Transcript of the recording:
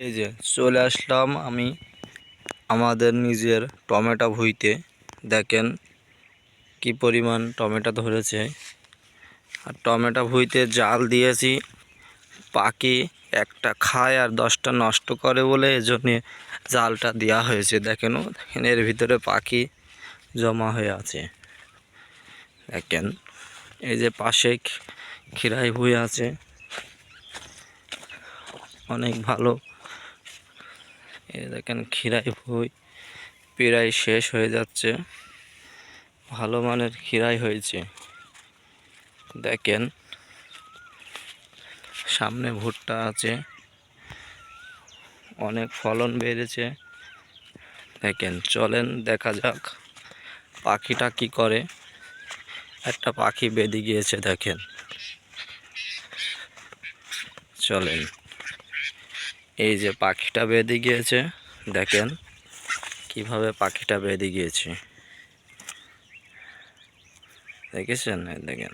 এই যে চলে আসলাম আমি আমাদের নিজের টমেটো ভুঁইতে। দেখেন কি পরিমাণ টমেটো ধরেছে। আর টমেটো ভুঁইতে জাল দিয়েছি, পাখি একটা খায় আর 10টা নষ্ট করে বলে এজন্য জালটা দেওয়া হয়েছে। দেখেন এর ভিতরে পাখি জমা হয়ে আছে। দেখেন এই যে পাশে খিরাই ভুঁই আছে, অনেক ভালো। এই দেখেন খিরাই ভুঁই প্রায় শেষ হয়ে যাচ্ছে, ভালো মানের খিরাই হয়েছে। দেখেন সামনে ভুট্টা আছে, অনেক ফলন বেড়েছে। দেখেন চলেন দেখা যাক পাখিটা কি করে। একটা পাখি বেঁধে গিয়েছে, দেখেন চলেন। এই যে পাখিটা বেঁধে গিয়েছে, দেখেন কিভাবে পাখিটা বেঁধে গিয়েছে, দেখেছেন? দেখেন